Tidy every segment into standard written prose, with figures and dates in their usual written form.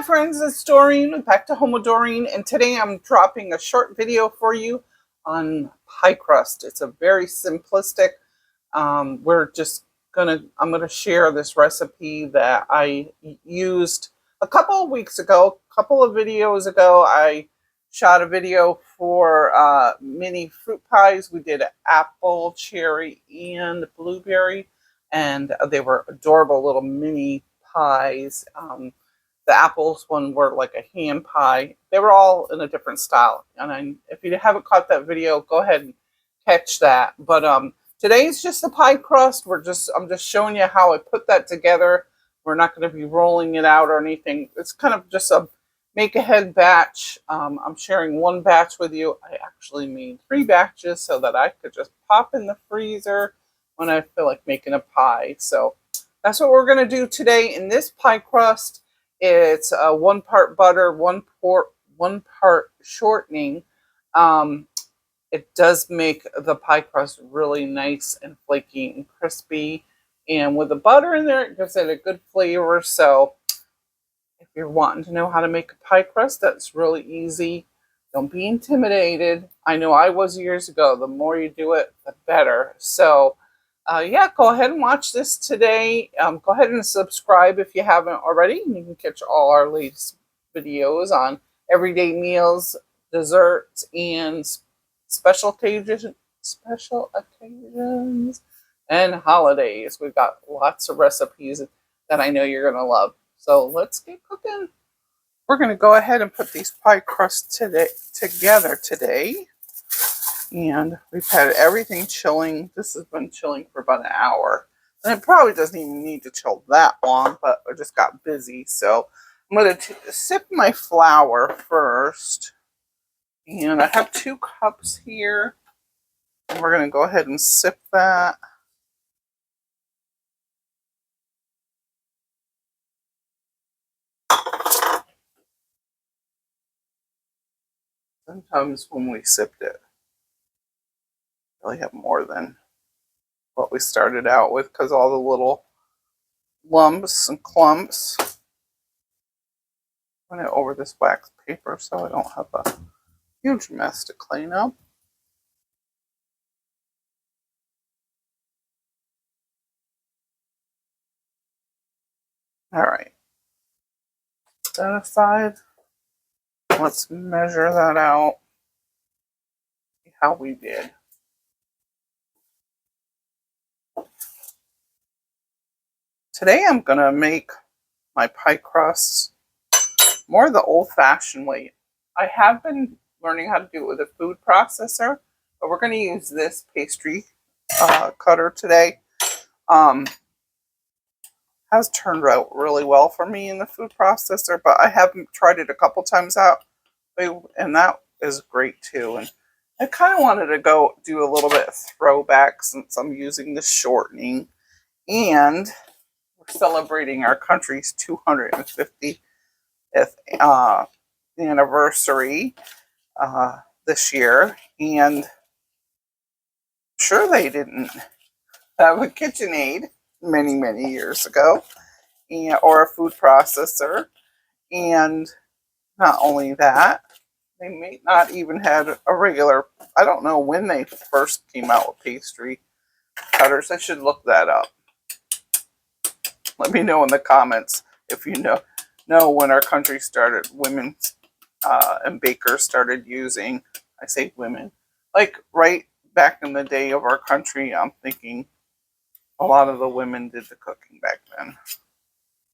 friends, it's Doreen, back to Home with Doreen, and today I'm dropping a short video for you on pie crust. It's a very simplistic, I'm gonna share this recipe that I used a couple of weeks ago, a couple of videos ago. I shot a video for mini fruit pies. We did apple, cherry, and blueberry, and they were adorable little mini pies. The apples one were like a ham pie. They were all in a different style. And if you haven't caught that video, go ahead and catch that. But today's just the pie crust. I'm just showing you how I put that together. We're not going to be rolling it out or anything. It's kind of just a make ahead batch. I'm sharing one batch with you. I actually made 3 batches so that I could just pop in the freezer when I feel like making a pie. So that's what we're going to do today in this pie crust. It's 1 part butter, 1 part shortening. It does make the pie crust really nice and flaky and crispy. And with the butter in there, it gives it a good flavor. So if you're wanting to know how to make a pie crust, that's really easy. Don't be intimidated. I know I was years ago. The more you do it, the better. So yeah, go ahead and watch this today. Go ahead and subscribe if you haven't already. You can catch all our latest videos on everyday meals, desserts, and special occasions and holidays. We've got lots of recipes that I know you're going to love. So let's get cooking. We're going to go ahead and put these pie crusts together today. And we've had everything chilling. This has been chilling for about an hour. And it probably doesn't even need to chill that long, but I just got busy. So I'm going to sip my flour first. And I have 2 cups here. And we're going to go ahead and sip that. Sometimes when we sipped it, really have more than what we started out with because all the little lumps and clumps. Put it over this wax paper so I don't have a huge mess to clean up. All right, that aside, let's measure that out. See how we did. Today I'm going to make my pie crusts more the old-fashioned way. I have been learning how to do it with a food processor, but we're going to use this pastry cutter today. Has turned out really well for me in the food processor, but I haven't tried it a couple times out, and that is great too. And I kind of wanted to go do a little bit of throwback since I'm using the shortening, and we're celebrating our country's 250th anniversary this year, and I'm sure they didn't have a KitchenAid many years ago, or a food processor. And not only that, they may not even had a regular, I don't know when they first came out with pastry cutters. I should look that up. Let me know in the comments if you know when our country started, women and bakers started using, I say women, like right back in the day of our country. I'm thinking a lot of the women did the cooking back then.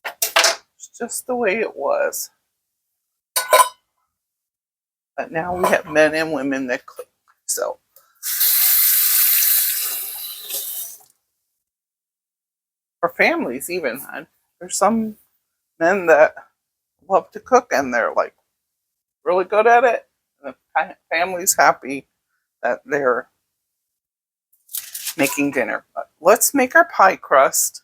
It's just the way it was. But now we have men and women that cook. So for families even, there's some men that love to cook and they're like really good at it. And the family's happy that they're making dinner. But let's make our pie crust.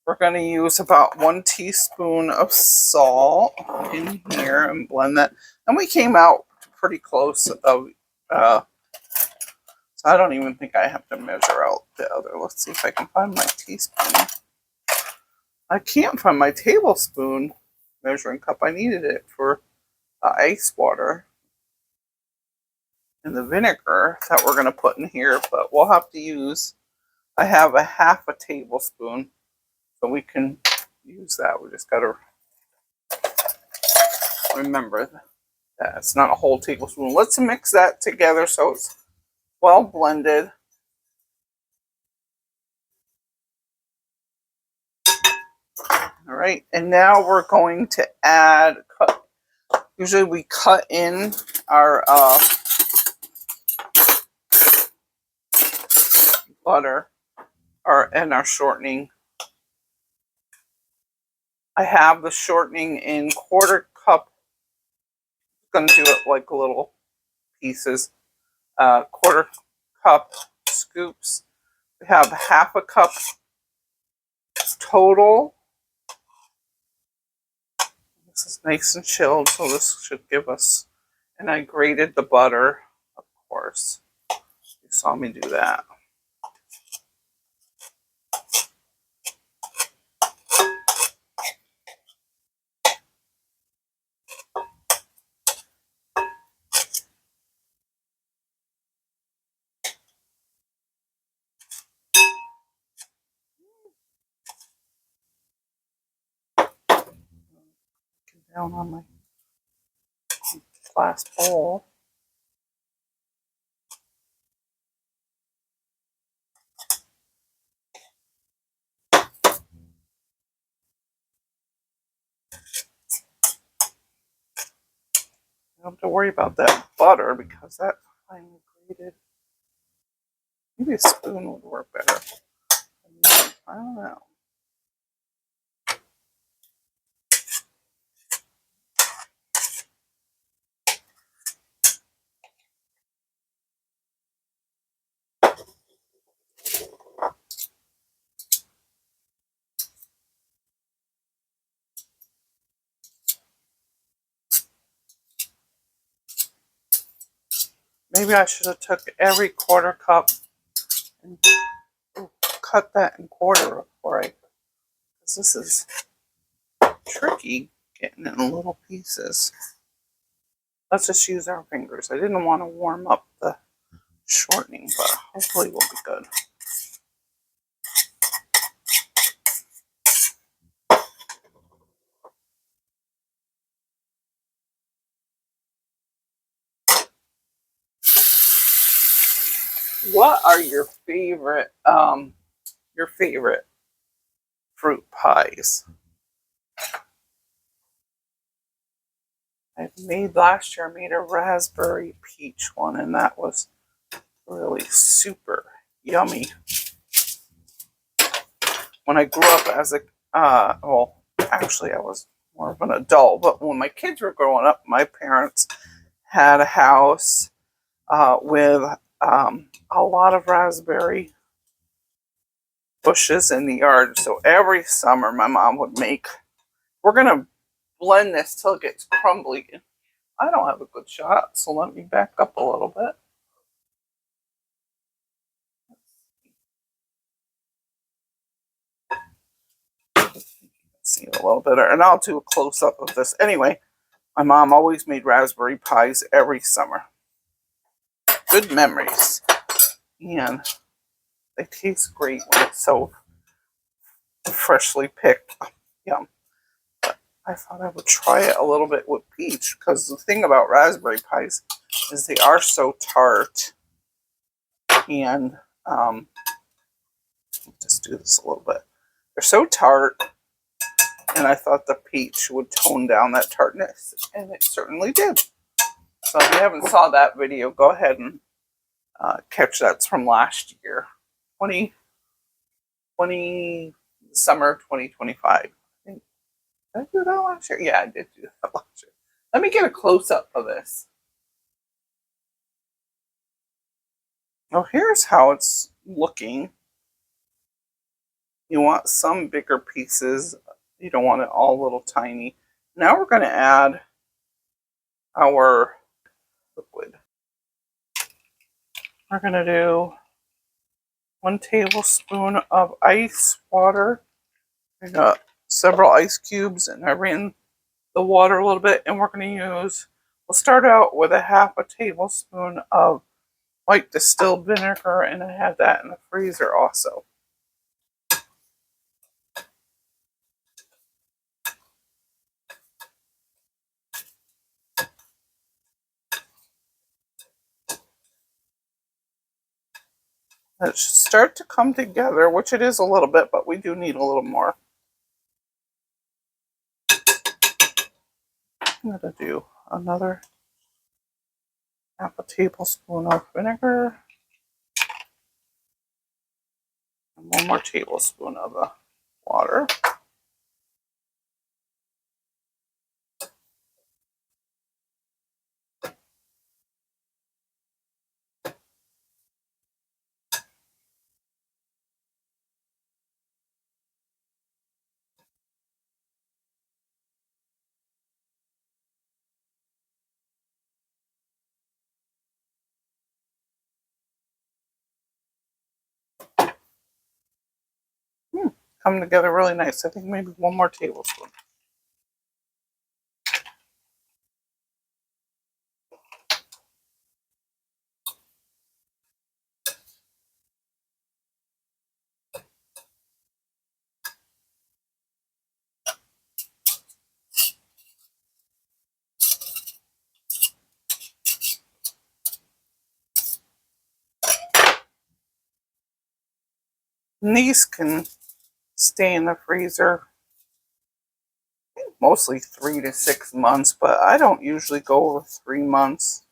We're going to use about 1 teaspoon of salt in here and blend that. And we came out pretty close of, so I don't even think I have to measure out the other. Let's see if I can find my teaspoon. I can't find my tablespoon. measuring cup. I needed it for the ice water and the vinegar that we're going to put in here, but we'll have to use, I have a half a tablespoon, so we can use that. We just got to remember that it's not a whole tablespoon. Let's mix that together so it's well blended. All right, and now we're going to add, usually we cut in our butter and our shortening. I have the shortening in quarter cup. I'm going to do it like little pieces. Quarter cup scoops. We have half a cup total. This is nice and chilled, so this should give us, and I grated the butter, of course. You saw me do that. Get down on my glass bowl. I don't have to worry about that butter because that finely grated. Maybe a spoon would work better. I don't know. Maybe I should have took every quarter cup and cut that in quarter before I, because this is tricky getting it in little pieces. Let's just use our fingers. I didn't want to warm up the shortening, but hopefully we'll be good. What are your favorite fruit pies? I made last year. I made a raspberry peach one, and that was really super yummy. When I grew up as a well, actually I was more of an adult, but when my kids were growing up, my parents had a house with a lot of raspberry bushes in the yard. So every summer my mom would make, we're going to blend this till it gets crumbly. I don't have a good shot, so let me back up a little bit. See it a little better, and I'll do a close-up of this. Anyway, my mom always made raspberry pies every summer. Good memories. And they taste great when it's so freshly picked. Yum. But I thought I would try it a little bit with peach, because the thing about raspberry pies is they are so tart. And just do this a little bit. They're so tart, and I thought the peach would tone down that tartness, and it certainly did. So if you haven't saw that video, go ahead and catch that. It's from last year, summer 2025. I think, did I do that last year? Yeah, I did do that last year. Let me get a close-up of this. Oh, here's how it's looking. You want some bigger pieces. You don't want it all little tiny. Now we're going to add our liquid. We're going to do 1 tablespoon of ice water. I got several ice cubes, and I ran the water a little bit, and we're going to we'll start out with a half a tablespoon of white distilled vinegar, and I have that in the freezer also. It should start to come together, which it is a little bit, but we do need a little more. I'm going to do another half a tablespoon of vinegar and 1 more tablespoon of the water. Coming together really nice. I think maybe 1 more tablespoon. And these can stay in the freezer mostly 3 to 6 months, but I don't usually go over 3 months.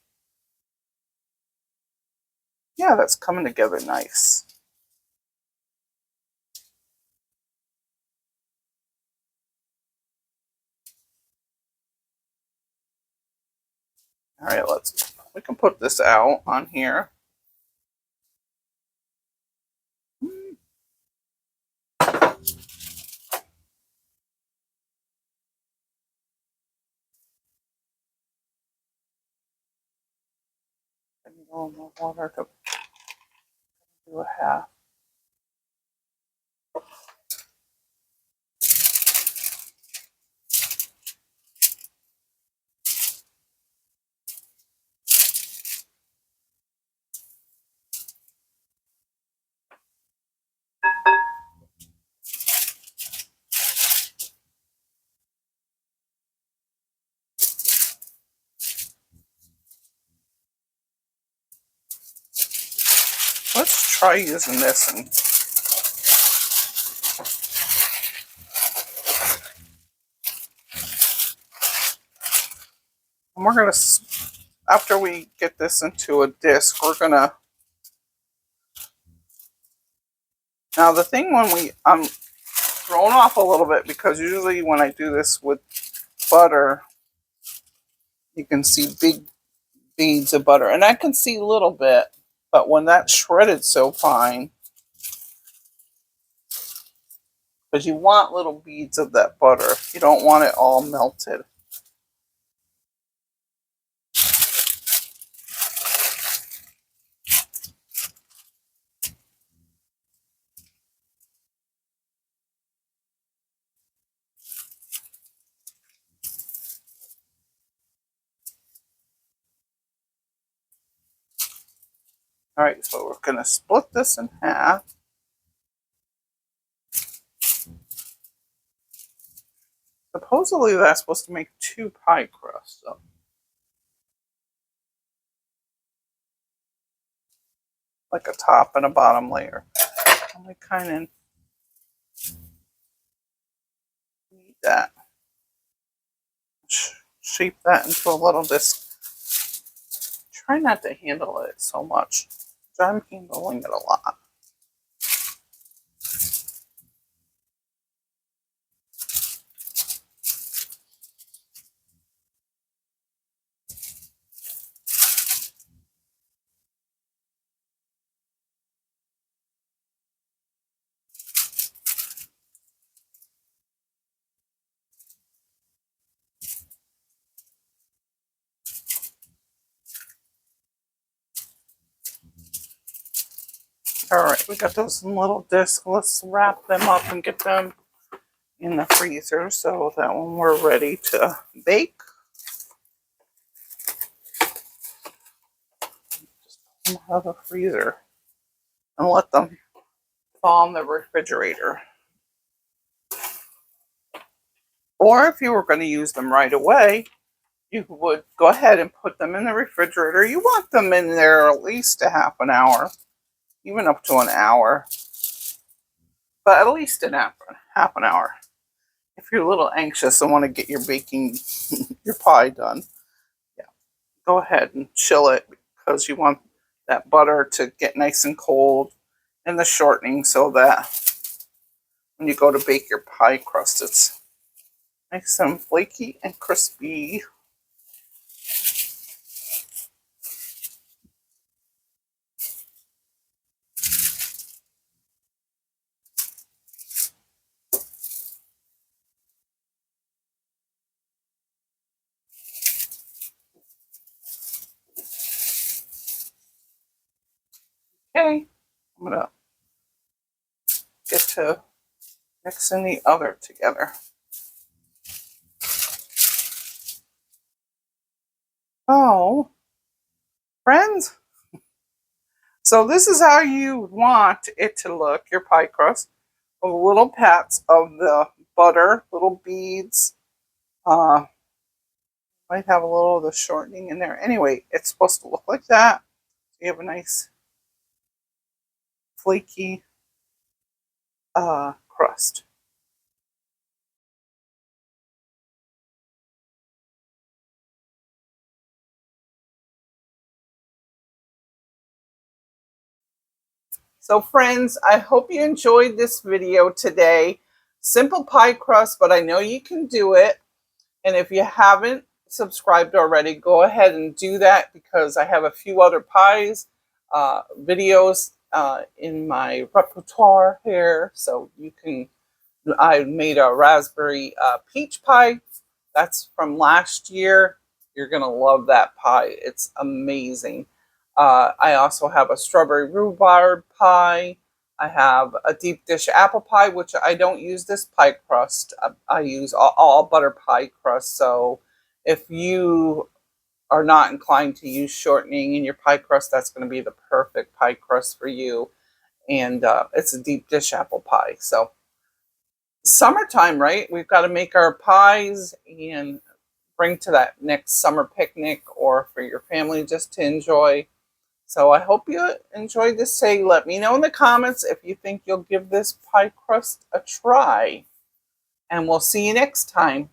Yeah, that's coming together nice. All right, we can put this out on here. I need a little more water to do a half. Let's try using this, and we're gonna, after we get this into a disc, we're gonna. Now the thing when I'm thrown off a little bit because usually when I do this with butter, you can see big beads of butter, and I can see a little bit, but when that's shredded so fine, because you want little beads of that butter, you don't want it all melted. All right, so we're gonna split this in half. Supposedly that's supposed to make 2 pie crusts. So like a top and a bottom layer. And we kind of need that. Shape that into a little disc. Try not to handle it so much. I'm handling it a lot. All right, we got those in little discs. Let's wrap them up and get them in the freezer so that when we're ready to bake, just pull them out of the freezer and let them thaw in the refrigerator. Or if you were going to use them right away, you would go ahead and put them in the refrigerator. You want them in there at least a half an hour, even up to an hour, but at least half an hour. If you're a little anxious and want to get your baking, your pie done, yeah, go ahead and chill it because you want that butter to get nice and cold and the shortening so that when you go to bake your pie crust, it's nice and flaky and crispy. Okay, I'm going to get to mixing the other together. Oh, friends, so this is how you want it to look, your pie crust. With little pats of the butter, little beads. Might have a little of the shortening in there. Anyway, it's supposed to look like that. You have a nice flaky crust. So friends, I hope you enjoyed this video today. Simple pie crust, but I know you can do it. And if you haven't subscribed already, go ahead and do that because I have a few other pies videos in my repertoire here. So you can, I made a raspberry peach pie. That's from last year. You're going to love that pie. It's amazing. I also have a strawberry rhubarb pie. I have a deep dish apple pie, which I don't use this pie crust. I use all butter pie crust. So if you are not inclined to use shortening in your pie crust, that's going to be the perfect pie crust for you. And it's a deep dish apple pie. So summertime, right? We've got to make our pies and bring to that next summer picnic or for your family just to enjoy. So I hope you enjoyed this. Say, let me know in the comments if you think you'll give this pie crust a try. And we'll see you next time.